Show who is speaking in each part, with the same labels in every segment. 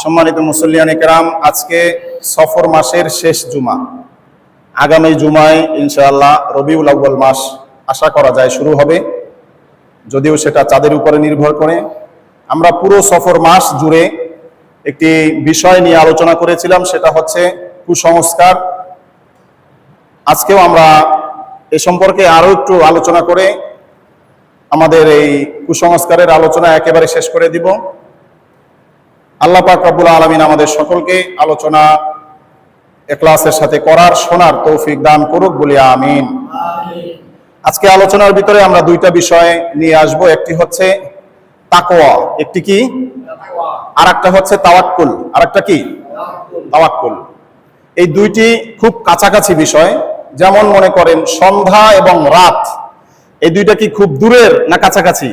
Speaker 1: সম্মানিত মুসল্লিয়ান কেরাম, আজকে সফর মাসের শেষ জুমা। আগামী জুমায় ইনশাআল্লাহ রবিউল আউয়াল মাস আশা করা যায় শুরু হবে, যদিও সেটা চাঁদের উপরে নির্ভর করে। আমরা পুরো সফর মাস জুড়ে একটি বিষয় নিয়ে আলোচনা করেছিলাম, সেটা হচ্ছে কুসংস্কার। আজকেও আমরা এ সম্পর্কে আরো একটু আলোচনা করে আমাদের এই কুসংস্কারের আলোচনা একেবারে শেষ করে দিব। আল্লাহ পাক রব্বুল আলামিন আমাদের সকলকে আলোচনা ইখলাসের সাথে করার, শোনার তৌফিক দান করুক বলি আমিন। আজকে আলোচনার ভিতরে আমরা দুইটা বিষয় নিয়ে আসব। একটি হচ্ছে তাকওয়া, একটি কি, আর একটা হচ্ছে তাওয়াক্কুল, আর একটা কি, তাওয়াক্কুল। এই দুইটি খুব কাছাকাছি বিষয়। যেমন মনে করেন সন্ধ্যা এবং রাত, এই দুইটা কি খুব দূরের না কাছাকাছি?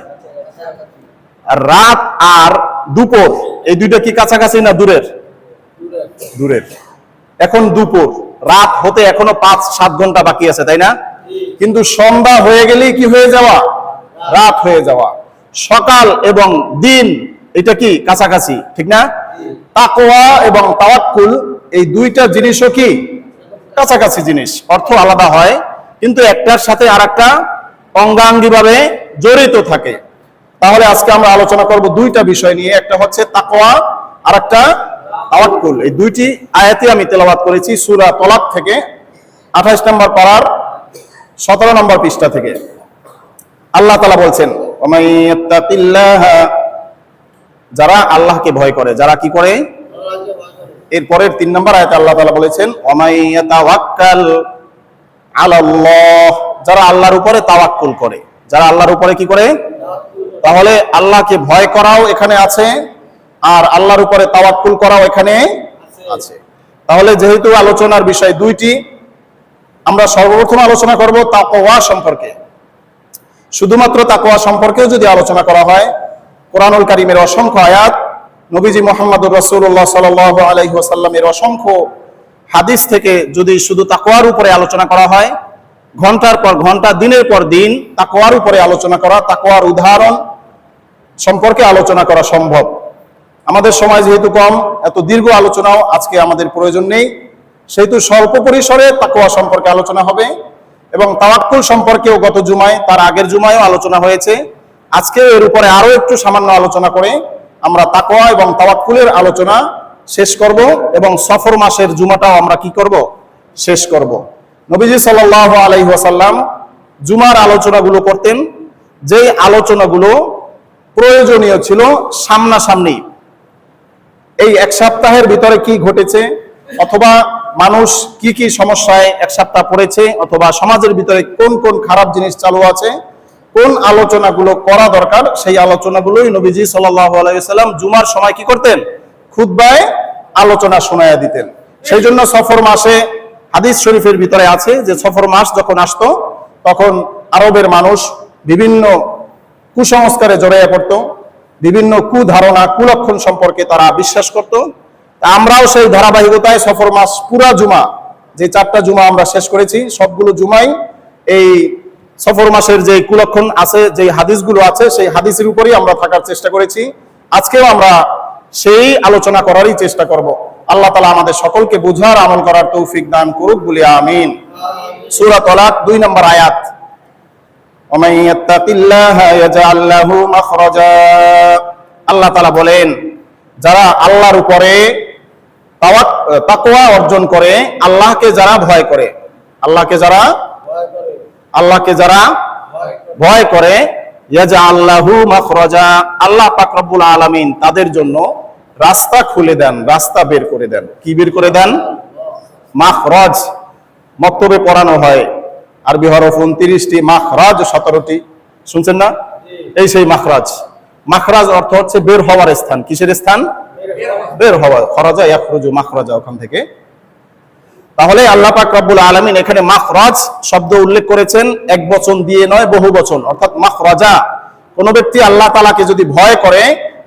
Speaker 1: রাত আর দুপুর, এই দুইটা কি কাছাকাছি না দূরের? দূরের। এখন দুপুর, রাত হতে এখনো 5-7 ঘন্টা বাকি আছে, তাই না? কিন্তু সন্ধ্যা হয়ে গেলেই কি হয়ে যাওয়া? রাত হয়ে যাওয়া। সকাল এবং দিন, এটা কি কাছাকাছি, ঠিক না? তাকওয়া এবং তাওয়াক্কুল এই দুইটা জিনিসও কি কাছাকাছি জিনিস, অর্থ আলাদা হয় কিন্তু একটার সাথে আরেকটা অঙ্গাঙ্গিভাবে জড়িত থাকে। তাহলে আজকে আমরা আলোচনা করব দুইটা বিষয় নিয়ে, একটা হচ্ছে তাকওয়া আর একটা তাওয়াক্কুল। এই দুইটি আয়াতে আমি তেলাওয়াত করেছি সূরা তলাক থেকে, 28 নম্বর পারার 17 নম্বর পৃষ্ঠা থেকে। আল্লাহ তাআলা বলছেন, ওয়ামাইয়াত্তাকিল্লাহা, যারা আল্লাহকে ভয় করে, যারা কি করে? এরপরের 3 নম্বর আয়াতে আল্লাহ তাআলা বলেছেন, ওয়ামাইয়াতাওয়াক্কাল আলাল্লাহ, যারা আল্লাহর উপরে তাওয়াক্কুল করে, যারা আল্লাহর উপরে কি করে? তাহলে আল্লাহকে ভয় করাও এখানে আছে, আর আল্লাহর উপরে তাওয়াক্কুল করাও এখানে আছে। তাহলে যেহেতু আলোচনার বিষয় দুইটি, আমরা সর্বপ্রথম আলোচনা করব তাকওয়া সম্পর্কে। শুধুমাত্র তাকওয়া সম্পর্কেও যদি আলোচনা করা হয়, কোরআনুল কারীমের অসংখ্য আয়াত, নবীজি মুহাম্মদুর রাসূলুল্লাহ সাল্লাল্লাহু আলাইহি ওয়াসাল্লামের অসংখ্য হাদিস থেকে যদি শুধু তাকওয়ার উপরে আলোচনা করা হয়, ঘন্টার পর ঘন্টা, দিনের পর দিন তাকওয়ার উপরে আলোচনা করা, তাকওয়ার উদাহরণ সম্পর্কে আলোচনা করা সম্ভব। আমাদের সময় যেহেতু কম, এত দীর্ঘ আলোচনাও আজকে আমাদের প্রয়োজন নেই, সেহেতু স্বল্প পরিসরে তাকওয়া সম্পর্কে আলোচনা হবে। এবং তাওয়াক্কুল সম্পর্কেও গত জুমায়, তার আগের জুমায়ও আলোচনা হয়েছে। আজকে এর উপরে আরো একটু সামান্য আলোচনা করে আমরা তাকওয়া এবং তাওয়াক্কুলের আলোচনা শেষ করব, এবং সফর মাসের জুমাটাও আমরা কি করব? শেষ করব। নবীজি সাল্লাল্লাহু আলাইহি ওয়াসাল্লাম জুমার আলোচনাগুলো করতেন, যে আলোচনাগুলো প্রয়োজনীয় ছিল সামনাসামনি, এই এক সপ্তাহের ভিতরে কি ঘটেছে, অথবা মানুষ কি কি সমস্যায় এক সপ্তাহ পড়েছে, অথবা সমাজের ভিতরে কোন কোন খারাপ জিনিস চালু আছে, কোন আলোচনাগুলো করা দরকার, সেই আলোচনাগুলোই নবীজি সাল্লাল্লাহু আলাইহি ওয়াসাল্লাম জুমার সময় কি করতেন? খুতবায় আলোচনা শোনায়া দিতেন। সেই জন্য সফর মাসে হাদিস শরীফের ভিতরে আছে যে সফর মাস যখন আসতো, তখন আরবের মানুষ বিভিন্ন কুসংস্কারে জড়িয়ে পড়ত, বিভিন্ন কুধারণা, কুলক্ষণ সম্পর্কে তারা বিশ্বাস করত। আমরাও সেই ধারাবাহিকতায় সফর মাস পুরা জুমা, যে 4টা জুমা আমরা শেষ করেছি, সবগুলো জুমাই এই সফর মাসের যে কুলক্ষণ আছে, যে হাদিসগুলো আছে, সেই হাদিসের উপরেই আমরা থাকার চেষ্টা করেছি। আজকেও আমরা সেই আলোচনা করারই চেষ্টা করব। আল্লাহ তাআলা আমাদের সকলকে বুঝার, আমল করার তৌফিক দান করুক বলি আমিন। সূরা তলাক 2 নম্বর আয়াত, ওয়া ইয়াত্তাকিল্লাহা ইয়াজআল লাহু মাখরাজা। আল্লাহ তাআলা বলেন, যারা আল্লাহর উপরে তাকওয়া অর্জন করে, আল্লাহকে যারা ভয় করে, আল্লাহকে যারা ভয় করে, ইয়াজআল লাহু মাখরাজা, আল্লাহ পাক রব্বুল আলামিন তাদের জন্য রাস্তা খুলে দেন, রাস্তা বের করে দেন। কি বের করে দেন? মাখরাজ। মক্তবে পড়ানো হয় আরবি হরফ 29টি, মাখরাজ 17টি, শুনছেন না? এই সেই মাখরাজ। মাখরাজ অর্থ হচ্ছে বের হওয়ার স্থান। কিসের স্থান? বের হওয়া। খরাজা ইয়াখরুজু মাখরাজা, ওখান থেকে। তাহলে আল্লাহ পাক রব্বুল আলামিন এখানে মাখরাজ শব্দ উল্লেখ করেছেন, এক বচন দিয়ে নয়, বহু বচন, অর্থাৎ মাখরাজা। কোন ব্যক্তি আল্লাহ তাআলাকে যদি ভয় করে,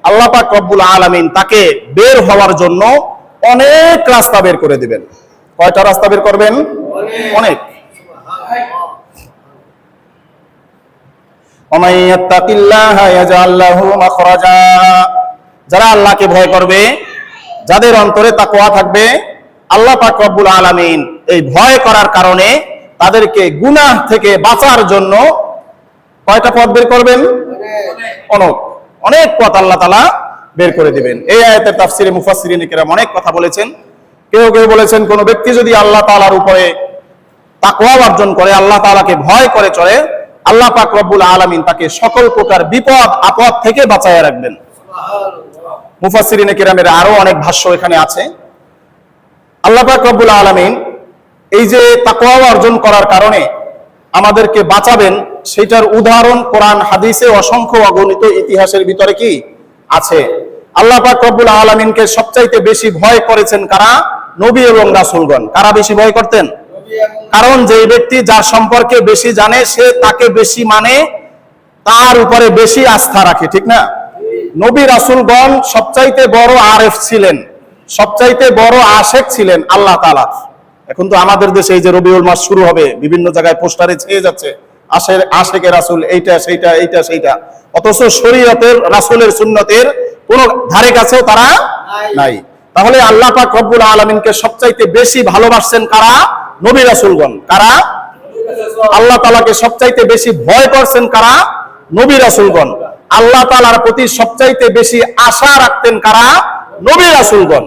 Speaker 1: আল্লাহ পাক রব্বুল আলামিন তাকে বের হওয়ার জন্য অনেক রাস্তা বের করে দিবেন। কয়টা রাস্তা বের করবেন? অনেক। ওয়া ইয়াত্তাকিল্লাহা ইয়াজআল লাহু মাখরাজা, যারা আল্লাহকে ভয় করবে যাদের অন্তরে তাকওয়া থাকবে, আল্লাহ পাক রব্বুল আলামিন এই ভয় করার কারণে তাদেরকে গুনাহ থেকে বাঁচার জন্য কয়টা পথ বের করবেন? অনেক পথ আল্লাহ তাআলা বের করে দিবেন। এই আয়াতের তাফসিরে মুফাসসিরিন কিরাম অনেক কথা বলেছেন। কেউ কেউ বলেছেন কোন ব্যক্তি যদি আল্লাহ তাআলার উপরে তাকওয়া অর্জন করে, আল্লাহ তাআলাকে ভয় করে চলে, আল্লাহ পাক রব্বুল আলামিন তাকে সকল প্রকার বিপদ আপদ থেকে বাঁচায় রাখবেন। মুফাসসিরিন কিরামের আরো অনেক ভাষ্য এখানে আছে। আল্লাহ পাক রব্বুল আলামিন এই যে তাকওয়া অর্জন করার কারণে আমাদেরকে বাঁচাবেন, সেটার উদাহরণ কোরআন হাদিসে অসংখ্য অগণিত ইতিহাসের ভিতরে কি আছে। আল্লাহ পাক রব্বুল আলামিনকে সবচাইতে বেশি ভয় করেছেন কারা? নবী এবং রাসূলগণ। কারা বেশি ভয় করতেন? কারণ যে ব্যক্তি যার সম্পর্কে বেশি জানে সে তাকে বেশি মানে, তার উপরে বেশি আস্থা রাখে, ঠিক না? নবী রাসূলগণ সবচাইতে বড় আরেফ ছিলেন, সবচাইতে বড় আশেক ছিলেন আল্লাহ তাআলার। এখন তো আমাদের দেশে এই যে রবিউল মাস শুরু হবে, বিভিন্ন জায়গায় পোস্টারে ছেয়ে যাচ্ছে আশেকে রাসূল, এইটা সেইটা এইটা সেইটা, অথচ শরীয়তের রাসূলের সুন্নতের কোন ধারে কাছেও তারা নাই। তাহলে আল্লাহ পাক রব্বুল আলামিনকে সবচাইতে বেশি ভালোবাসছেন কারা? নবী রাসূলগণ। কারা? আল্লাহ তাআলাকে সবচাইতে বেশি ভয় করছেন কারা? নবী রাসূলগণ। আল্লাহ তাআলার প্রতি সবচাইতে বেশি আশা রাখতেন কারা? নবী রাসূলগণ।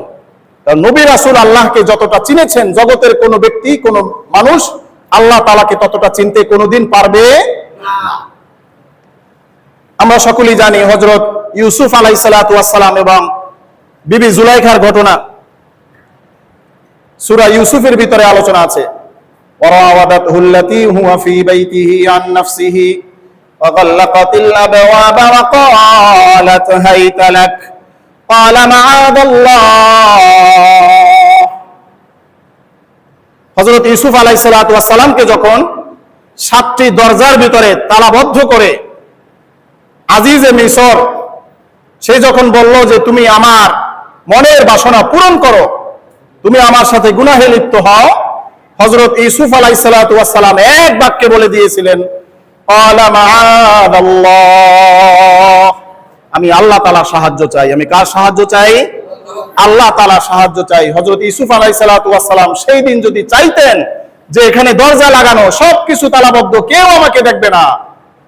Speaker 1: নবী রাসূল আল্লাহকে যতটা চিনেছেন, জগতের কোন ব্যক্তি কোন মানুষ আল্লাহ তাআলাকে ততটা চিনতে কোনোদিন পারবে না। আমরা সকলেই জানি হযরত ইউসুফ আলাইহিস সালাতু ওয়াস সালাম এবং বিবি জুলাইখার ঘটনা সূরা ইউসুফের ভিতরে আলোচনা আছে। ওয়ারাওয়াদাতহু আল্লাতী হুয়া ফী বাইতিহি আন নাফসিহি ওয়া গাল্লাকাতিল আবওয়াবা ওয়া ক্বালাত হাইতা লাক ক্বালা মাআযাল্লাহ। হযরত ইউসুফ আলাইহিস সালাতু ওয়াস সালামকে যখন 7টি দরজার ভিতরে তালাবদ্ধ করে আজিজে মিসর সে যখন বলল যে তুমি আমার মনের বাসনা পূরণ করো, তুমি আমার সাথে গুনাহে লিপ্ত হও, হযরত ইউসুফ আলাইহিস সালাতু ওয়াস সালাম এক বাক্যে বলে দিয়েছিলেন ক্বালা মাআযাল্লাহ, আমি আল্লাহ তাআলার সাহায্য চাই। আমি কার সাহায্য চাই? আল্লাহ তাআলার সাহায্য চাই। হযরত ইউসুফ আলাইহিস সালাতু ওয়াস সালাম সেই দিন যদি চাইতেন যে এখানে দরজা লাগানো, সবকিছু তালাবদ্ধ, কেউ আমাকে দেখবে না,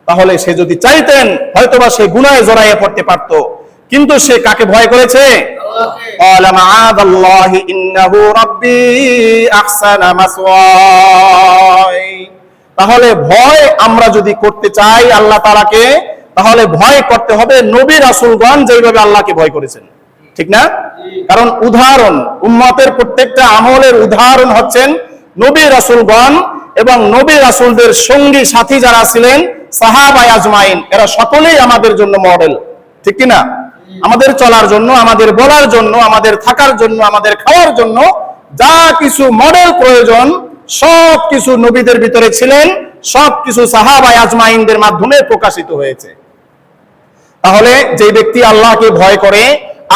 Speaker 1: তাহলে সে যদি চাইতেন হয়তোবা সে গুনাহে জড়াইয়ে পড়তে পারত। কিন্তু সে কাকে ভয় করেছে? ক্বালা মাআযাল্লাহি ইন্নাহু রাব্বি আহসানা মাসওয়াই। তাহলে ভয় আমরা যদি করতে চাই আল্লাহ তাআলাকে, তাহলে ভয় করতে হবে নবী রাসূলগণ যেভাবে আল্লাহকে ভয় করেছেন, ঠিক না? কারণ উদাহরণ, উম্মতের প্রত্যেকটা আমলের উদাহরণ হচ্ছেন নবী রাসূলগণ এবং নবী রাসূলদের সঙ্গী সাথী যারা ছিলেন সাহাবায়ে আজমাইন, এরা সকলেই আমাদের জন্য মডেল, ঠিক কি না? আমাদের চলার জন্য, আমাদের বলার জন্য, আমাদের থাকার জন্য, আমাদের খাওয়ার জন্য যা কিছু মডেল প্রয়োজন সব কিছু নবীদের ভিতরে ছিলেন, সব কিছু সাহাবায়ে আজমাইনদের মাধ্যমে প্রকাশিত হয়েছে। তাহলে যে ব্যক্তি আল্লাহকে ভয় করে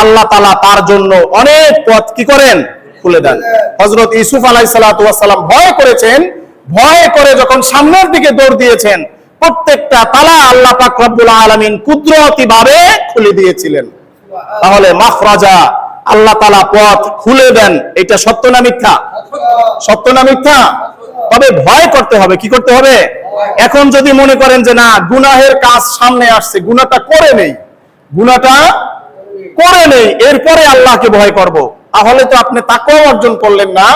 Speaker 1: আল্লাহ তাআলা তার জন্য অনেক পথ কি করেন? খুলে দেন। হযরত ইউসুফ আলাইহিস সালাতু ওয়াস সালাম ভয় করেছেন, ভয় করে যখন সামনের দিকে দৌড় দিয়েছেন প্রত্যেকটা তালা আল্লাহ পাক রব্বুল আলামিন কুদরতি ভাবে খুলে দিয়েছিলেন। তাহলে মাখরাজা, আল্লাহ তাআলা পথ খুলে দেন, এটা সত্য না মিথ্যা? সত্য না মিথ্যা? তবে ভয় করতে হবে। কি করতে হবে? এখন যদি মনে করেন যে না গুনাহের কাজ সামনে আসছে, গুনাহটা করে নেই, গুনাহটা করে নেই, এরপরে আল্লাহকে ভয় করব, তাহলে তো আপনি তাকওয়া অর্জন করলেন না।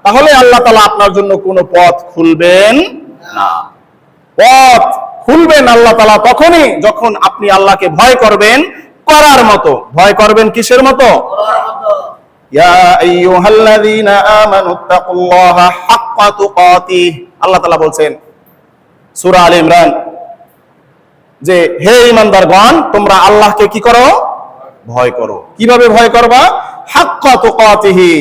Speaker 1: তাহলে আল্লাহ তাআলা আপনার জন্য কোনো পথ খুলবেন না। পথ খুলবেন আল্লাহ তাআলা তখনই যখন আপনি আল্লাহকে ভয় করবেন করার মতো। ভয় করবেন কিসের মতো? ইয়া আইয়ুহাল্লাযীনা আমানুত্তাকুল্লাহা হাক্কা তুকাতিহ, আল্লাহ তাআলা বলছেন সূরা আলে ইমরান যে হে ঈমানদারগণ তোমরা আল্লাহকে কি করো? ভয় করো। কিভাবে ভয় করবা? হাক্কা তুকাতিহি,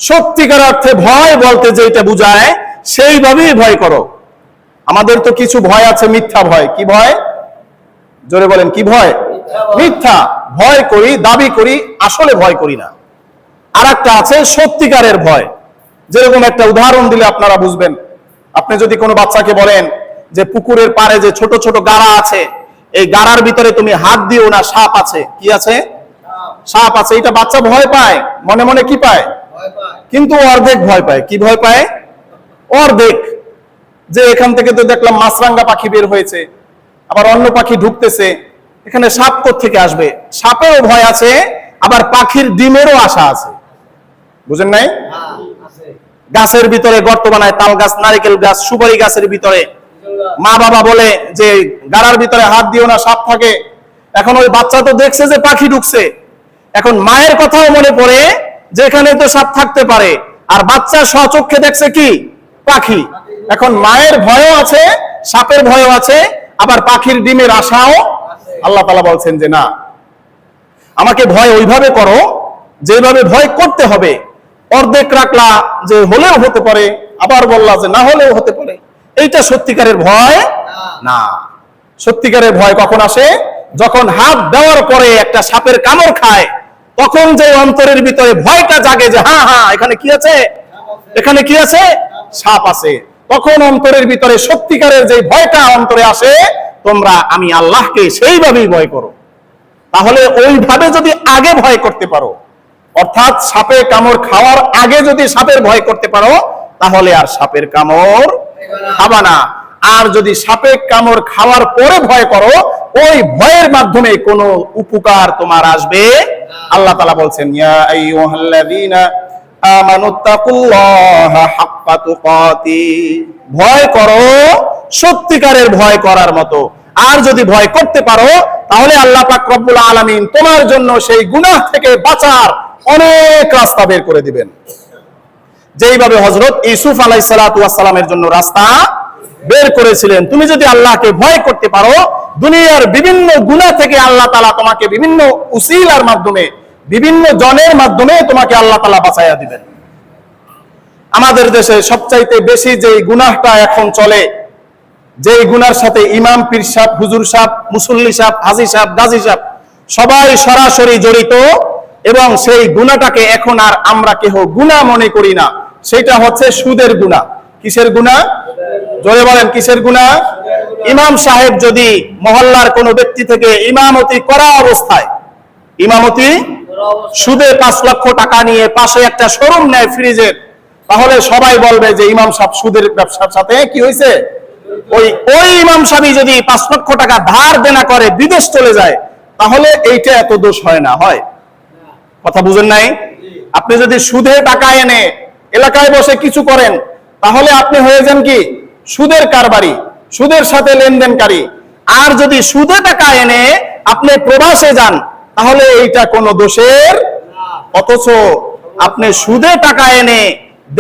Speaker 1: সত্যিকার অর্থে ভয় বলতে যেটা বোঝায় সেইভাবেই ভয় করো। আমাদের তো কিছু ভয় আছে মিথ্যা ভয়। কি ভয়? জোরে বলেন, কি ভয়? মিথ্যা ভয় করি, দাবি করি, আসলে ভয় করি না। আর একটা আছে সত্যিকারের ভয়। যেরকম একটা উদাহরণ দিলে আপনারা বুঝবেন। আপনি যদি কোনো বাচ্চাকে বলেন যে পুকুরের পাড়ে যে ছোট ছোট গাড়া আছে, এই গাড়ার ভিতরে তুমি হাত দিও না, সাপ আছে। কি আছে? সাপ আছে, এটা বাচ্চা ভয় পায়, মনে মনে কি পায়, কিন্তু অর্ধেক ভয় পায়। কি ভয় পায়? অর্ধেক। যে এখান থেকে তো দেখলাম মাছরাঙ্গা পাখি বের হয়েছে, আবার অন্য পাখি ঢুকতেছে, এখানে সাপ কোত্থেকে আসবে? সাপেরও ভয় আছে, আবার পাখির ডিমেরও আশা আছে। বুঝেন নাই? গাছের ভিতরে গর্ত বানায়, তাল গাছ, নারিকেল গাছ, সুপারি গাছের ভিতরে মা বাবা বলে যে গাড়ার ভিতরে হাত দিও না, সাপ থাকে। এখন ওই বাচ্চা তো দেখছে যে পাখি ঢুকছে, এখন মায়ের কথাও মনে পড়ে যে এখানে তো সাপ থাকতে পারে, আর বাচ্চা স্বচক্ষে দেখছে কি? পাখি। এখন মায়ের ভয়ও আছে, সাপের ভয়ও আছে, আবার পাখির ডিমের আশাও। আল্লাহ তাআলা বলছেন যে না, আমাকে ভয় ওইভাবে করো যেভাবে ভয় করতে হবে। অর্ধেক রাখলা যে হলেও হতে পারে, আবার বললা যে না হলেও হতে পারে, এইটা সত্যিকারের ভয় না। সত্যিকারের ভয় কখন আসে? যখন হাত দেওয়ার পরে একটা সাপের কামড় খায়, তখন যে অন্তরের ভিতরে ভয়টা জাগে যে হ্যাঁ হ্যাঁ এখানে কি আছে, এখানে কি আছে, সাপ আছে। তখন অন্তরের ভিতরে সত্যিকারের যে ভয়টা অন্তরে আসে, তোমরা আমি আল্লাহকে সেইভাবেই ভয় করো। তাহলে ওইভাবে যদি আগে ভয় করতে পারো, অর্থাৎ সাপে কামড় খাওয়ার আগে যদি সাপের ভয় করতে পারো, তাহলে আর সাপের কামড় খাবা না। আর যদি সাপের কামড় খাওয়ার পরে ভয় করো, ওই ভয়ের মাধ্যমে কোনো উপকার তোমার আসবে। আল্লাহ তাআলা বলছেন ইয়া আইয়ুহাল্লাযীনা আমানুত্তাকুল্লাহা হাক্কা তুকাতি, ভয় করো সত্যিকারের ভয় করার মতো। আর যদি ভয় করতে পারো, তাহলে আল্লাহ পাক রব্বুল আলামিন তোমার জন্য সেই গুনাহ থেকে বাঁচার অনেক রাস্তা বের করে দিবেন। যেইভাবে হযরত ইউসুফ আলাইহিস সালাতু ওয়াস সালামের জন্য রাস্তা বের করেছিলেন। তুমি যদি আল্লাহকে ভয় করতে পারো, দুনিয়ার বিভিন্ন গুনাহ থেকে আল্লাহ তাআলা তোমাকে বিভিন্ন উসিলার মাধ্যমে, বিভিন্ন জনের মাধ্যমে তোমাকে আল্লাহ তাআলা বাঁচাইয়া দিবেন। আমাদের দেশে সবচাইতে বেশি যে গুনাহটা এখন চলে, যেই গুনার সাথে ইমাম, পীর সাহেব, হুজুর সাহেব, মুসল্লি সাহেব, হাজী সাহেব, গাজী সাহেব সবাই সরাসরি জড়িত, এবং সেই গুনাহটাকে এখন আর আমরা কেউ গুনাহ মনে করি না, সেটা হচ্ছে সুদের গুনাহ। কিসের গুনাহ? জোরে বলেন, কিসের গুনাহ? ইমাম সাহেব যদি মহল্লার কোনো ব্যক্তি থেকে ইমামতি করা অবস্থায়, ইমামতি সুদে 5 লক্ষ টাকা নিয়ে পাশে একটা শোরুম নেয় ফ্রিজের, তাহলে সবাই বলবে যে ইমাম সাহেব সুদের ব্যবসার সাথে কি হয়েছে। ওই ইমাম সাহেব যদি 5 লক্ষ টাকা ধার দেনা করে বিদেশ চলে যায়, তাহলে এইটা এত দোষ হয় না? হয়? কথা বুঝেন নাই? আপনি যদি সুদে টাকা এনে এলাকায় বসে কিছু করেন, তাহলে আপনি হয়ে যান কি? সুদের কারবারি, সুদের সাথে লেনদেনকারী। আর যদি সুদে টাকা এনে আপনি প্রবাসে যান, তাহলে এইটা কোনো দোষের। অথচ আপনি সুদে টাকা এনে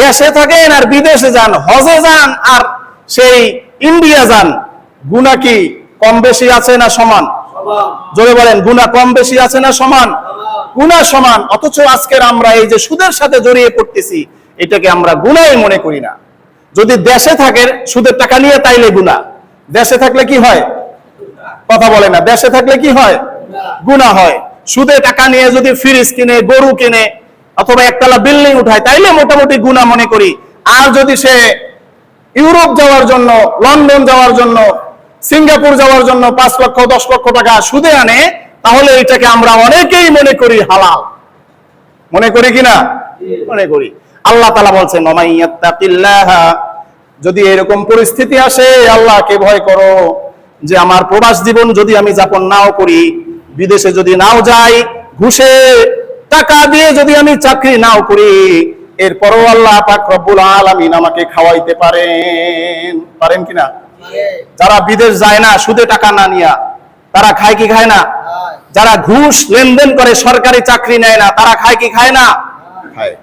Speaker 1: দেশে থাকেন আর বিদেশে যান, হজে যান আর সেই ইন্ডিয়া যান, গুনাহ কি কম বেশি আছে না সমান? জোরে বলেন, গুনাহ কম বেশি আছে না সমান? গুনাহ সমান। অথচ আজকের আমরা এই যে সুদের সাথে জড়িয়ে পড়তেছি, এটাকে আমরা গুনাহই মনে করি না। যদি দেশে থাকে সুদের টাকা নিয়ে, তাইলে গুনাহ। দেশে থাকলে কি হয়? কথা বলে না। দেশে থাকলে কি হয়? গুনাহ হয়। সুদে টাকা নিয়ে যদি ফ্রিজ কিনে, গরু কিনে, অথবা একতলা বিল্ডিং উঠায়, তাইলে মোটামুটি গুনাহ মনে করি। আর যদি সে ইউরোপ যাওয়ার জন্য, লন্ডন যাওয়ার জন্য, সিঙ্গাপুর যাওয়ার জন্য 5 লক্ষ 10 লক্ষ টাকা সুদে আনে, তাহলে এটাকে আমরা অনেকেই মনে করি হালাল। মনে করি কিনা? মনে করি। আল্লাহ তাআলা বলছেন ওমাইয়াত্তাকিল্লাহা, যদি এরকম পরিস্থিতি আসে, আল্লাহকে ভয় করো যে আমার প্রবাস জীবন যদি আমি যাপন নাও করি, বিদেশে যদি নাও যাই, ঘুষে টাকা দিয়ে যদি আমি চাকরি নাও করি, এরপরও আল্লাহ পাক রব্বুল আলামিন আমাকে খাওয়াইতে পারেন কিনা? যারা বিদেশ যায় না সুদে টাকা না নিয়া, তারা খায় কি খায় না? যারা ঘুষ লেনদেন করে সরকারি চাকরি নেয় না, তারা খায় কি খায় না? খায়।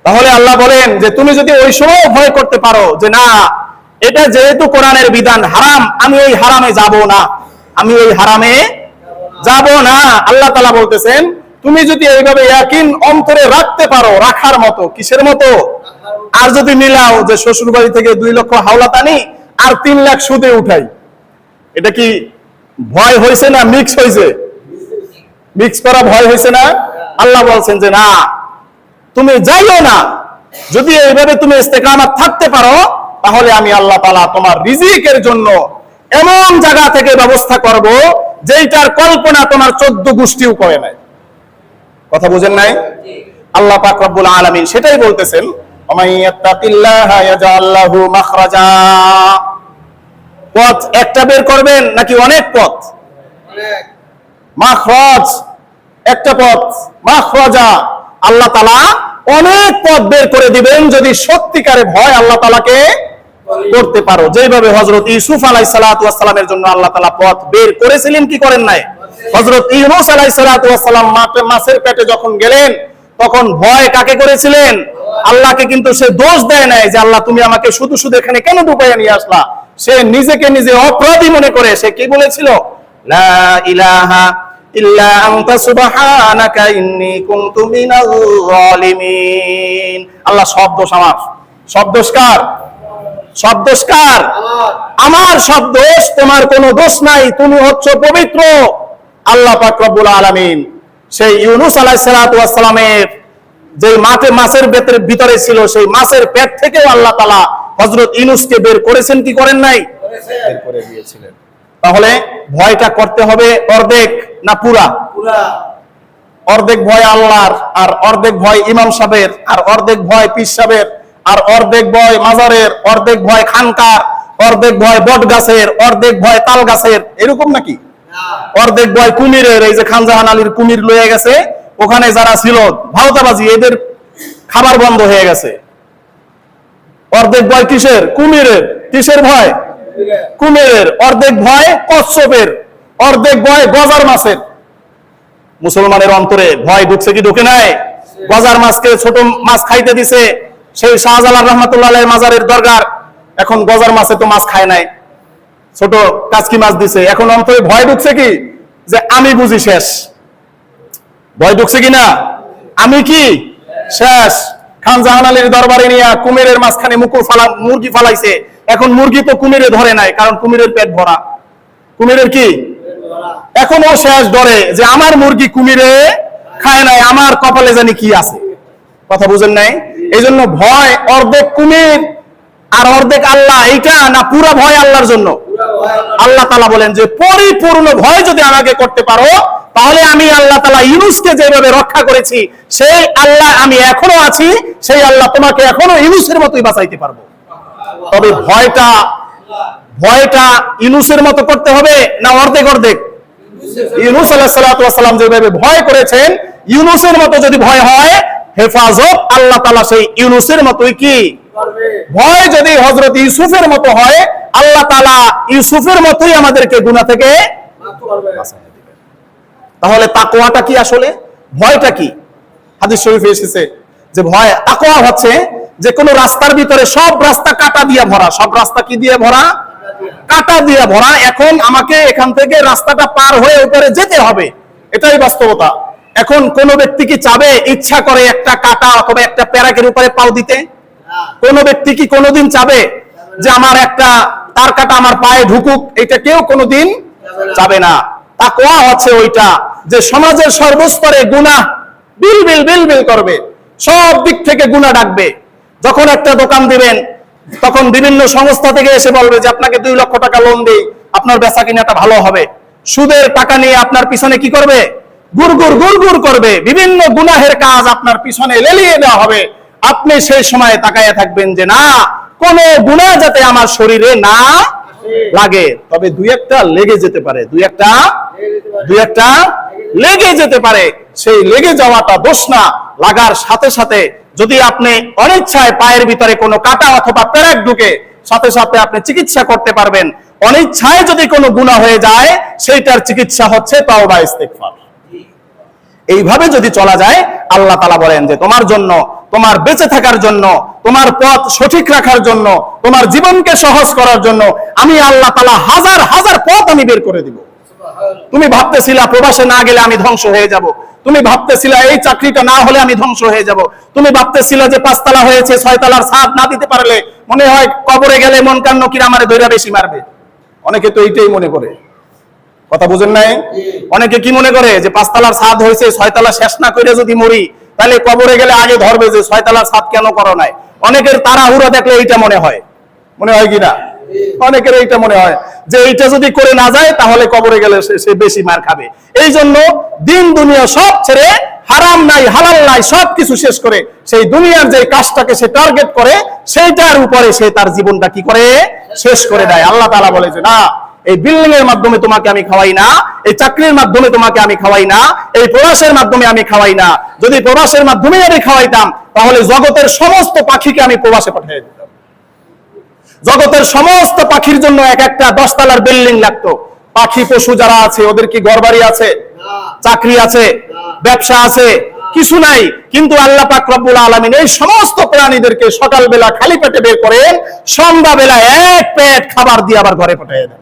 Speaker 1: তাহলে আল্লাহ বলেন যে তুমি যদি ওই সময় ভয় করতে পারো যে না, এটা যেহেতু কোরআনের বিধান হারাম, আমি ওই হারামে যাব না, আমি ওই হারামে যাব না। আল্লাহ তাআলা বলতেছেন তুমি যদি এইভাবে ইয়াকিন অন্তরে রাখতে পারো, রাখার মতো, কিসের মতো? আর যদি মিলাও যে শ্বশুর বাড়ি থেকে 2 লক্ষ হাওলাত আনি আর 3 লাখ সুদে উঠাই, এটা কি ভয় হয়েছে না মিক্স হয়েছে? মিক্স করা ভয় হয়েছে না? আল্লাহ বলছেন যে না, তুমি যাইও না। যদি এইভাবে তুমি ইস্তেকামাত থাকতে পারো, তাহলে আমি আল্লাহ তাআলা তোমার রিজিকের জন্য এমন জায়গা থেকে ব্যবস্থা করব যেটার কল্পনা তোমার 14 গোষ্ঠীও করে নাই। কথা বুঝেন নাই? আল্লাহ পাক রব্বুল আলামিন সেটাই বলতেছেন, ওমাইয়াত্তাকিল্লাহা ইয়াজআল লাহু মাখরাজা। পথ একটা বের করবেন নাকি অনেক পথ? অনেক। মাখরাজ একটা পথ, মাখরাজা আল্লাহ তাআলা অনেক পথ বের করে দিবেন যদি সত্যিকারে ভয় আল্লাহ তাআলাকে করতে পারো। যেভাবে হযরত ইউসুফ আলাইহিস সালাতু ওয়াস সালামের জন্য আল্লাহ তাআলা পথ বের করেছিলেন, কি করেন নাই? হযরত ইউনূস আলাইহিস সালাতু ওয়াস সালাম মাছের পেটে যখন গেলেন তখন ভয় কাকে করেছিলেন? আল্লাহকে। কিন্তু সে দোষ দেয় নাই যে আল্লাহ তুমি আমাকে শুধু শুধু এখানে কেন ডুবাইয়া নিয়ে আসলা। সে নিজেকে নিজে অপরাধী মনে করে সে কি বলেছিল? লা ইলাহা ইল্লা আনতা সুবহানাকা ইন্নী কুনতু মিনাল যালিমিন। আল্লাহ সব দোষ আমার। সব দোষ কার? সব দোষ কার? আমার সব দোষ, তোমার কোনো দোষ নাই, তুমি হচ্ছে পবিত্র। আল্লাহ পাক রব্বুল আলামিন সেই ইউনূস আলাইহিস সালাতু ওয়াস সালামের যে মাছের ভিতরে ছিল সেই মাছের পেট থেকেও আল্লাহ তাআলা হযরত ইউনূসকে বের করেছেন, কি করেন নাই? বের করে দিয়েছিলেন। তাহলে ভয়টা করতে হবে অর্ধেক না পুরা? পুরা। অর্ধেক ভয় আল্লাহর, আর অর্ধেক ভয় ইমাম সাহেবের, আর অর্ধেক ভয় পীর সাহেবের, আর অর্ধেক ভয় মাজারের, অর্ধেক ভয় খানকার, অর্ধেক ভয় বট গাছের, অর্ধেক ভয় তাল গাছের, এরকম নাকি? অর্ধেক ভয় কুমিরের। এই যে খানজাহান আলীর কুমির লয়ে গেছে, ওখানে যারা ছিল ভাওতাবাজি, এদের খাবার বন্ধ হয়ে গেছে। অর্ধেক ভয় কিসের? কুমিরের। কিসের ভয়? কুমিরের। অর্ধেক ভয় কচ্ছপের, অর্ধেক ভয় গজার মাছের। মুসলমানের অন্তরে ভয় ঢুকছে কি ঢুকে নাই? গজার মাছকে ছোট মাছ খাইতে দিছে সেই শাহজালাল রহমাতুল্লাহ আলাইহির মাজারের দরগার। এখন গজার মাছে তো মাছ খায় নাই, ছোট কাচকি মাছ দিছে। এখন অন্তরে ভয় ঢুকছে কি যে আমি বুঝি শেষ। ভয় ঢুকছে কি না? আমি কি শেষ। খানজাহান আলীর দরবারে নিয়ে কুমিরের মাঝখানে মুরগি ফালাইছে। এখন মুরগি তো কুমিরে ধরে নাই, কারণ কুমিরের পেট ভরা। কুমিরের কি এখন ও শেষ ডরে যে আমার মুরগি কুমিরে খায় নাই, আমার কপালে জানি কি আছে। কথা বুঝেন নাই? এই জন্য ভয় অর্ধেক কুমির আর অর্ধেক আল্লাহ। এইটা না পুরা ভয় আল্লাহর জন্য? আল্লাহ তাআলা বলেন যে পরিপূর্ণ ভয় যদি আমাকে করতে পারো তাহলে আমি আল্লাহ তাআলা ইউনূসকে যেভাবে রক্ষা করেছি সেই আল্লাহ আমি এখনো আছি, সেই আল্লাহ তোমাকে এখনো ইউনূসের মতোই বাঁচাইতে পারবো। তবে ভয়টা ইউনূসের মতো করতে হবে না অর্ধেক অর্ধেক? ইউনূস আলাইহিস সালাতু ওয়াস সালাম যেভাবে ভয় করেছেন, ইউনূসের মতো যদি ভয় হয়, হেফাজত আল্লাহ তাআলা সেই ইউনূসের মতোই কি করবে। ভয় যদি হযরত ইউসুফের মতো হয়, আল্লাহ তাআলা ইউসুফের মতোই আমাদেরকে গুনাহ থেকে বাঁচায় দিবেন। তাহলে তাকওয়াটা কি আসলে? ভয়টা কি? হাদিস শরীফে এসেছে যে ভয়, তাকওয়া হচ্ছে যে কোনো রাস্তার ভিতরে সব রাস্তা কাঁটা দিয়ে ভরা। সব রাস্তা কি দিয়ে ভরা? কাঁটা দিয়ে ভরা। এখন আমাকে এখান থেকে রাস্তাটা পার হয়ে উপরে যেতে হবে, এটাই বাস্তবতা। এখন কোন ব্যক্তি কি চাবে, ইচ্ছা করে একটা কাঁটা অথবা একটা প্যারাকের উপরে পাও দিতে? কোন ব্যক্তি কি কোনোদিন চাবে যে আমার একটা তার কাঁটা আমার পায়ে ঢুকুক? এটা কেউ কোনোদিন চাবে না। তাকওয়া হচ্ছে ওইটা যে সমাজের সর্বস্তরে গুনাহ বিল করবে, সব দিক থেকে গুনাহ ডাকবে। যখন একটা দোকান দিবেন তখন বিভিন্ন সংস্থা থেকে এসে বলবে যে আপনাকে 2 লক্ষ টাকা লোন দেই, আপনার বেচা কিনাটা ভালো হবে। সুদের টাকা নিয়ে আপনার পিছনে কি করবে? গুড়গুড় করবে। বিভিন্ন গুনাহের কাজ আপনার পিছনে লেলিয়ে দেওয়া হবে। আপনি সেই সময় তাকায়া থাকবেন যে না, কোন গুনাহ যাতে আমার শরীরে না লাগে। তবে 2-1টা লেগে যেতে পারে, 2-1টা লেগে যেতে পারে। সেই লেগে যাওয়াটা দোষ না। লাগার সাথে সাথে যদি আপনি অনিচ্ছায় পায়ের ভিতরে কোনো কাঁটা অথবা পেরেক ঢুকে, সাথে সাথে আপনি চিকিৎসা করতে পারবেন। অনিচ্ছায় যদি কোনো গুনাহ হয়ে যায়, সেইটার চিকিৎসা হচ্ছে তাওবা ইস্তেগফার। এইভাবে যদি চলা যায়, আল্লাহ তাআলা বলেন যে তোমার জন্য, তোমার বেঁচে থাকার জন্য, তোমার পথ সঠিক রাখার জন্য, তোমার জীবনকে সহজ করার জন্য আমি আল্লাহ তাআলা হাজার হাজার পথ আমি বের করে দিব। তুমি ভাবতেছিলা প্রবাসে না গেলে আমি ধ্বংস হয়ে যাব, তুমি ভাবতেছিলা এই চাকরিটা না হলে আমি ধ্বংস হয়ে যাব, তুমি ভাবতেছিলা যে 5 তলা হয়েছে 6 তলার ছাদ না দিতে পারলে মনে হয় কবরে গেলে মন কান নকির আমারে ধইরা বেশি মারবে। অনেকে তো এইটাই মনে করে। কথা বুঝেন নাই? অনেকে কি মনে করে যে 5 তলার ছাদ হয়েছে 6 তলা শেষ না করে যদি মরি তাহলে কবরে গেলে আগে ধরবে যে 6 তলার ছাদ কেন করো নাই। অনেকের তাড়াহুড়া দেখলে এইটা মনে হয় কিনা? অনেকের এইটা মনে হয় যে এইটা যদি করে না যায় তাহলে কবরে গেলে সে বেশি মার খাবে। এই জন্য দিন দুনিয়া সব ছেড়ে হারাম নাই, হালাল নাই, সবকিছু শেষ করে সেই দুনিয়ার যে কাজটাকে সে টার্গেট করে সেইটার উপরে সে তার জীবনটা কি করে শেষ করে দেয়। আল্লাহ তাআলা বলে যে না, এই বিল্ডিং এর মাধ্যমে তোমাকে আমি খাওয়াই না, এই চাকরির মাধ্যমে তোমাকে আমি খাওয়াই না, এই প্রবাসের মাধ্যমে আমি খাওয়াই না। যদি প্রবাসের মাধ্যমে আমি খাওয়াইতাম তাহলে জগতের সমস্ত পাখিকে আমি প্রবাসে পাঠিয়ে দিতাম। জগতের সমস্ত পাখির জন্য এক একটা 10 তলার বিল্ডিং লাগতো। পাখি পশু যারা আছে ওদের কি ঘরবাড়ি আছে, চাকরি আছে, ব্যবসা আছে? কিছু নাই। কিন্তু আল্লাহ পাক রব্বুল আলামিন এই সমস্ত প্রাণীদেরকে সকালবেলা খালি পেটে বের করেন, সন্ধ্যাবেলা এক পেট খাবার দিয়ে আবার ঘরে পাঠিয়ে দেন।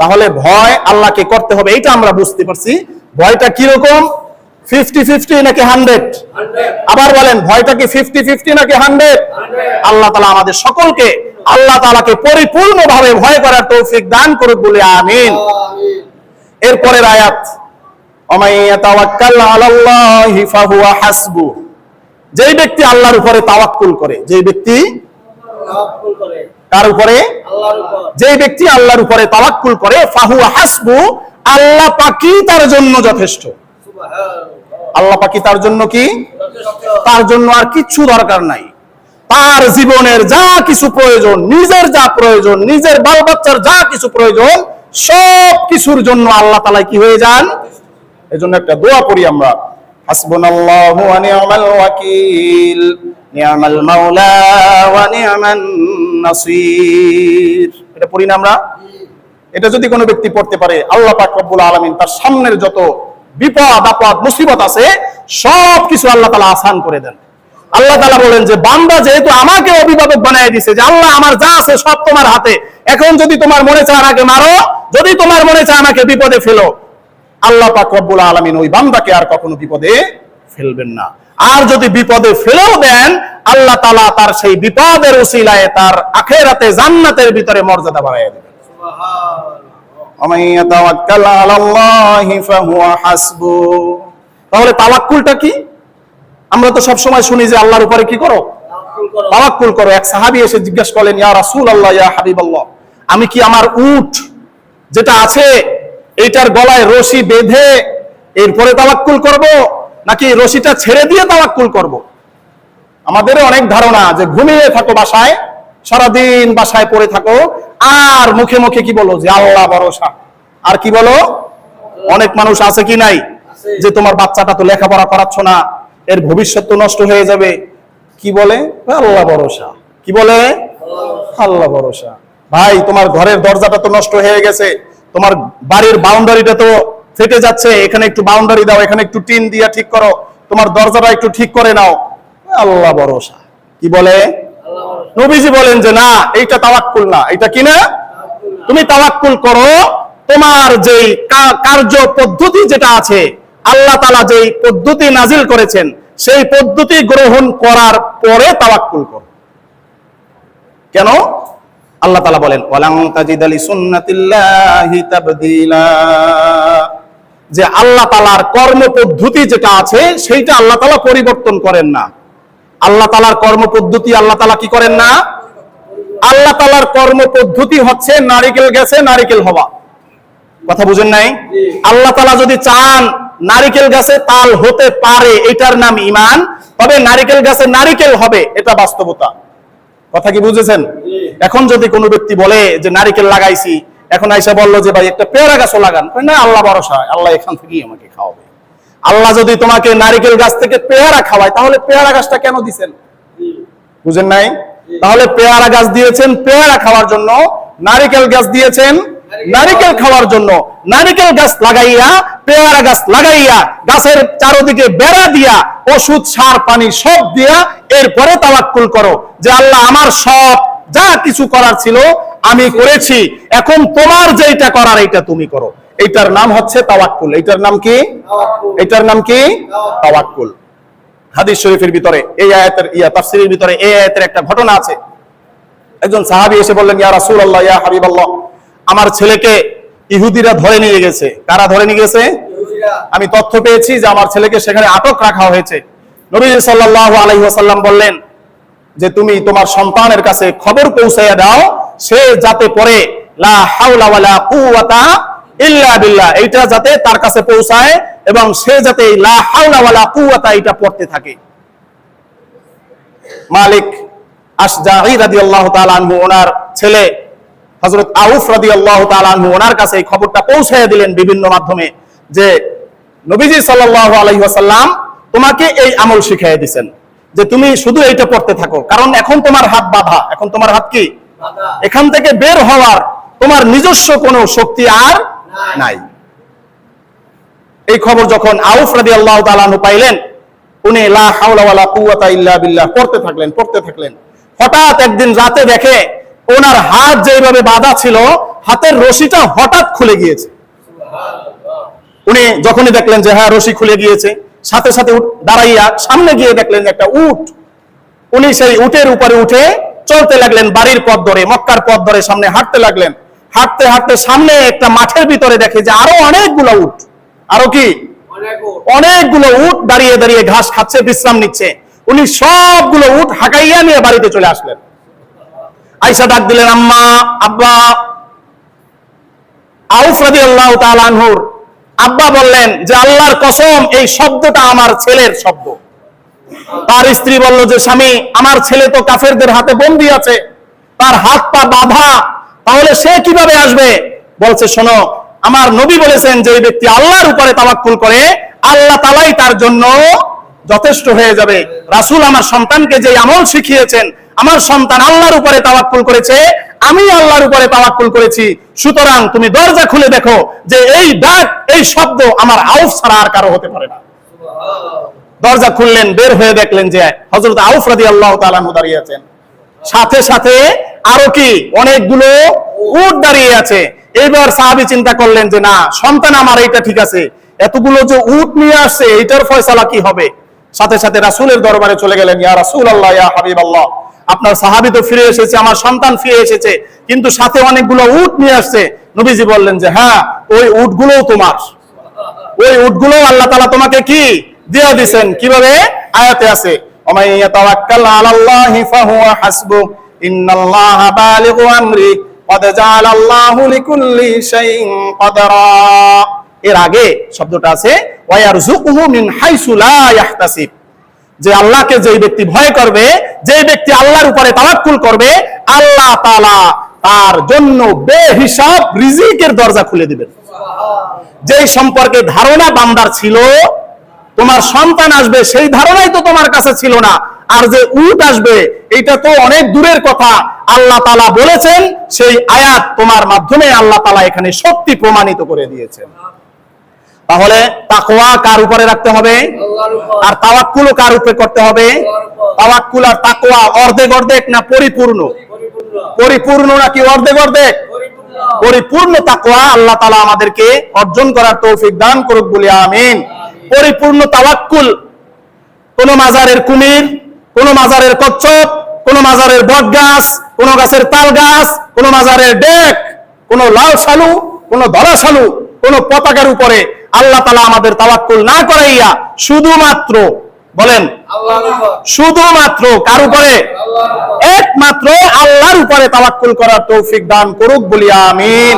Speaker 1: তাহলে ভয় আল্লাহকে করতে হবে, এটা আমরা বুঝতে পারছি। ভয়টা কিরকম? 50-50 নাকি 100? আবার বলেন, ভয়টা কি 50-50 নাকি 100? আল্লাহ তাআলা আমাদের সকলকে আল্লাহ তাআলাকে পরিপূর্ণভাবে ভয় করার তৌফিক দান করুক বলে আমিন। এরপরের আয়াত, ওমাই ইয়াতাওয়াক্কাল আলাল্লাহি ফাহুয়া হাসবু। যেই ব্যক্তি আল্লাহর উপরে তাওয়াক্কুল করে, যেই ব্যক্তি কার উপরে? আল্লাহর উপর। যেই ব্যক্তি আল্লাহর উপরে তাওয়াক্কুল করে, ফাহুয়া হাসবু, আল্লাহ পাকই তার জন্য যথেষ্ট। আল্লাহ পাকি তার জন্য কি? তার জন্য আর কিছু দরকার নাই। তার জীবনের যা কিছু প্রয়োজন, নিজের যা প্রয়োজন, নিজের বাল বাচ্চার যা কিছু প্রয়োজন, সব কিছুর জন্য আল্লাহ তাআলা কি হয়ে যান। এজন্য একটা দোয়া পড়ি আমরা, হাসবুনাল্লাহু ওয়া নি'মাল ওয়াকিল, নি'মাল মাওলা ওয়া নি'মান নাসির। এটা পড়ি না আমরা? এটা যদি কোনো ব্যক্তি পড়তে পারে, আল্লাহ পাক রব্বুল আলামিন তার সামনের যত বিপদ আপদ মুসিবত আছে সব কিছু আল্লাহ তাআলা আসান করে দেন। আল্লাহ তাআলা বলেন যে বান্দা যেহেতু আমাকে অভিভাবক বানিয়ে দিয়েছে, যে আল্লাহ আমার যা আছে সব তোমার হাতে, এখন যদি তোমার মনে চায় আমাকে মারো, যদি তোমার মনে চায় আমাকে বিপদে ফেলো, আল্লাহ পাক রব্বুল আলামিন ওই বান্দাকে আর কখনো বিপদে ফেলবেন না। আর যদি বিপদে ফেলেও দেন, আল্লাহ তাআলা তার সেই বিপদের উসিলায় তার আখিরাতে জান্নাতের ভিতরে মর্যাদা বাড়াইয়া দেবেন। সুবহানাল্লাহ। ওমাই ইয়াতাওয়াক্কাল আলাল্লাহি ফাহুয়া হাসবু। তাহলে তাওয়াক্কুলটা কি? আমরা তো সব সময় শুনি যে আল্লাহর উপরে কি করো? তাওয়াক্কুল করো। এক সাহাবী এসে জিজ্ঞাসা করলেন, ইয়া রাসূলুল্লাহ, ইয়া হাবিবাল্লাহ, আমি কি আমার উট যেটা আছে এইটার গলায় রশি বেঁধে এরপরে তাওয়াক্কুল করব, নাকি রশিটা ছেড়ে দিয়ে তাওয়াক্কুল করব? আমাদের অনেক ধারণা যে ঘুমিয়ে থাকো বাসায়, সারাদিন বাসায় পড়ে থাকো, আর মুখে মুখে কি বলো? যে আল্লাহ ভরসা। আর কি বলো? অনেক মানুষ আছে কি নাই, যে তোমার বাচ্চাটা তো লেখাপড়া করাচ্ছ না, এর ভবিষ্যৎ তো নষ্ট হয়ে যাবে, কি বলে? আল্লাহ ভরসা। কি বলে? আল্লাহ ভরসা। ভাই, তোমার ঘরের দরজাটা তো নষ্ট হয়ে গেছে, তোমার বাড়ির বাউন্ডারিটা তো ফেটে যাচ্ছে, এখানে একটু বাউন্ডারি দাও, এখানে একটু টিন দিয়া ঠিক করো, তোমার দরজাটা একটু ঠিক করে নাও, আল্লাহ ভরসা। কি বলে? নবীজি বলেন যে না, এইটা তাওয়াক্কুল না। এটা কি না? তুমি তাওয়াক্কুল করো তোমার যেই কার্য পদ্ধতি যেটা আছে, আল্লাহ তাআলা যেই পদ্ধতি নাজিল করেছেন সেই পদ্ধতি গ্রহণ করার পরে তাওয়াক্কুল করো। কেন? আল্লাহ তাআলা বলেন, ওয়ালান তাজিদা লিসুন্নাতিল্লাহি তাবদীলা, যে আল্লাহ তাআলার কর্ম পদ্ধতি যেটা আছে সেইটা আল্লাহ তাআলা পরিবর্তন করেন না। আল্লাহ তাআলার কর্ম পদ্ধতি আল্লাহ তাআলা কি করেন না? আল্লাহ তাআলার কর্ম পদ্ধতি হচ্ছে নারিকেল গাছে নারিকেল হওয়া। কথা বুঝেন নাই? আল্লাহ তাআলা যদি চান নারিকেল গাছে তাল হতে পারে, এটার নাম ঈমান, তবে নারিকেল গাছে নারিকেল হবে, এটা বাস্তবতা। কথা কি বুঝেছেন? এখন যদি কোনো ব্যক্তি বলে যে নারিকেল লাগাইছি, এখন আইসা বললো যে ভাই একটা পেয়ারা গাছও লাগান, না, আল্লাহ ভরসা, আল্লাহ এখান থেকেই আমাকে খাওয়াবে। আল্লাহ যদি তোমাকে নারিকেল গাছ থেকে পেয়ারা খাওয়ায়, তাহলে পেয়ারা গাছটা কেন দিবেন? বুঝেন নাই? তাহলে পেয়ারা গাছ দিয়েছেন পেয়ারা খাওয়ার জন্য, নারিকেল গাছ দিয়েছেন নারিকেল খাওয়ার জন্য। নারিকেল গাছ লাগাইয়া, পেয়ারা গাছ লাগাইয়া, গাছের চারদিকে বেড়া দিয়া, ওষুধ সার পানি সব দিয়া এরপরে তাওয়াক্কুল করো যে আল্লাহ আমার সব যা কিছু করার ছিল আমি করেছি, এখন তোমার যেটা করার এইটা তুমি করো। এইটার নাম হচ্ছে তাওয়াক্কুল। এইটার নাম কি? এইটার নাম কি? তাওয়াক্কুল। হাদিস শরীফের ভিতরে এই আয়াতের তাফসীরের ভিতরে এই আয়াতের একটা ঘটনা আছে। একজন সাহাবী এসে বললেন, ইয়া রাসূলুল্লাহ, ইয়া হাবিবাল্লাহ, আমার ছেলেকে ইহুদিরা ধরে নিয়ে গেছে। কারা ধরে নিয়ে গেছে? ইহুদিরা। আমি তথ্য পেয়েছি যে আমার ছেলেকে সেখানে আটক রাখা হয়েছে। নবী সাল্লাল্লাহু আলাইহি ওয়াসাল্লাম বললেন যে তুমি তোমার সন্তানের কাছে খবর পৌঁছাইয়া দাও, সে যাতে পড়ে লা হাওলা ওয়ালা কুওয়াতা ইল্লা বিল্লাহ, এইটা যাতে তার কাছে পৌঁছায় এবং সে যাতে লা হাওলা ওয়ালা কুওয়াতা এটা পড়তে থাকে। মালিক আশজাঈ রাদিয়াল্লাহু তাআলা আনহু ওনার ছেলে হযরত আউফ রাদিয়াল্লাহু তাআলা আনহু ওনার কাছে এই খবরটা পৌঁছায় দিলেন বিভিন্ন মাধ্যমে যে নবীজি সাল্লাল্লাহু আলাইহি ওয়াসাল্লাম তোমাকে এই আমল শিখিয়ে দিবেন যে তুমি শুধু এইটা পড়তে থাকো, কারণ এখন তোমার হাত বাঁধা, এখন তোমার হাত কি বাঁধা, এখান থেকে বের হওয়ার তোমার নিজস্ব কোনো শক্তি আর নাই। এই খবর যখন আউফ রাদিয়াল্লাহু তাআলা আনহু পাইলেন, উনি লা হাওলা ওয়ালা কুওয়াতা ইল্লা বিল্লাহ পড়তে থাকলেন। হঠাৎ একদিন রাতে দেখে ওনার হাত যেভাবে বাঁধা ছিল হাতের রশিটা হঠাৎ খুলে গিয়েছে। উনি যখনই দেখলেন যে হ্যাঁ রশি খুলে গিয়েছে, সাথে সাথে দাঁড়াইয়া সামনে গিয়ে দেখলেন একটা উট। উনি সেই উটের উপরে উঠে চলতে লাগলেন, বাড়ির পথ ধরে, মক্কার পথ ধরে সামনে হাঁটতে লাগলেন। হাঁটতে হাঁটতে সামনে একটা মাঠের ভিতরে দেখে যে আরো অনেকগুলো উট, আরো কি অনেকগুলো উট দাঁড়িয়ে দাঁড়িয়ে ঘাস খাচ্ছে, বিশ্রাম নিচ্ছে। উনি সবগুলো উট হাঁকাইয়া নিয়ে বাড়িতে চলে আসলেন। আয়েশা ডাক দিলেন, আম্মা, আব্বা। আউফ রাদিয়াল্লাহু তাআলা আনহুর আব্বা বললেন যে আল্লাহর কসম এই শব্দটা আমার ছেলের শব্দ। তার স্ত্রী বলল যে স্বামী, আমার ছেলে তো কাফেরদের হাতে বন্দী আছে, তার হাত পা বাঁধা, তাহলে সে কিভাবে আসবে? বলছে শোনো, আমার নবী বলেছেন যে এই ব্যক্তি আল্লাহর উপরে তাওয়াক্কুল করে আল্লাহ তাআলাই তার জন্য যথেষ্ট হয়ে যাবে। রাসূল আমার সন্তানকে যে আমল শিখিয়েছেন, আমার সন্তান আল্লাহর উপরে তাওয়াক্কুল করেছে, আমি আল্লাহর উপরে তাওয়াক্কুল করেছি, সুতরাং তুমি দরজা খুলে দেখো যে এই ডাক, এই শব্দ আমার আউফ ছাড়া আর কারো হতে পারে না। দরজা খুললেন, বের হয়ে দেখলেন যে হযরত আউফ রাদিয়াল্লাহু তাআলা আনহু দাঁড়িয়ে আছেন, সাথে সাথে আরো কি অনেকগুলো উট দাঁড়িয়ে আছে। এইবার সাহাবী চিন্তা করলেন যে না, সন্তান আমার এইটা ঠিক আছে, এতগুলো যে উট নিয়ে আসছে এটার ফয়সালা কি হবে? সাথে সাথে রাসূলের দরবারে চলে গেলেন, ইয়া রাসূলুল্লাহ, ইয়া হাবিবাল্লাহ, আপনার সাহাবী তো ফিরে এসেছে, আমার সন্তান ফিরে এসেছে, কিন্তু সাথে অনেকগুলো উট নিয়ে আসছে। নবীজি বললেন যে হ্যাঁ, ওই উটগুলো তোমার, ওই উটগুলো আল্লাহ তাআলা তোমাকে কি দিয়ে দিবেন। কিভাবে? আয়াতে আছে, ওমাই ইয়াতাওয়াক্কাল আলাল্লাহি ফাহুয়া হাসবুহ ইন্নাল্লাহা বালিগু আমরি ক্বাদ জাআলাল্লাহু লিকুল্লি শাইইন কদরা। এর আগে শব্দটা আছে ওয়ায়ারযুকুহু মিন হাইসু লা ইয়াহতাসিব, যে আল্লাহকে যেই ব্যক্তি ভয় করবে, যেই ব্যক্তি আল্লাহর উপরে তাওয়াক্কুল করবে, আল্লাহ তাআলা তার জন্য বেহিসাব রিজিকের দরজা খুলে দিবেন। যেই সম্পর্কে ধারণা বান্দার ছিল তোমার সন্তান আসবে, সেই ধারণাই তো তোমার কাছে ছিল না, আর যে উট আসবে এটা তো অনেক দূরের কথা। আল্লাহ তাআলা বলেছেন, সেই আয়াত তোমার মাধ্যমে আল্লাহ তাআলা এখানে সত্যি প্রমাণিত করে দিয়েছেন। তাহলে তাকওয়া কার উপরে রাখতে হবে? আল্লাহর উপর। আর তাওয়াক্কুলও কার উপরে করতে হবে? তাওয়াক্কুল আর তাকওয়া অর্ধেক অর্ধেক না পরিপূর্ণ? পরিপূর্ণ নাকি অর্ধেক অর্ধেক? পরিপূর্ণ তাকওয়া আল্লাহ তাআলা আমাদেরকে অর্জন করার তৌফিক দান করুক বলি আমিন। পরিপূর্ণ তাওয়াক্কুল, কোন মাজারের কুমির, কোন মাজারের কচ্ছপ, কোন মাজারের বট গাছ, কোন গাছের তাল গাছ, কোন মাজারের ডেক, কোন লাল শালু, কোন ধরা শালু, কোন পতাকার উপরে আল্লাহ তাআলা আমাদের তাওয়াক্কুল না করাইয়া শুধুমাত্র বলেন আল্লাহর উপর, শুধুমাত্র কার উপরে? একমাত্র আল্লাহর উপরে তাওয়াক্কুল করার তৌফিক দান করুক বলি আমিন।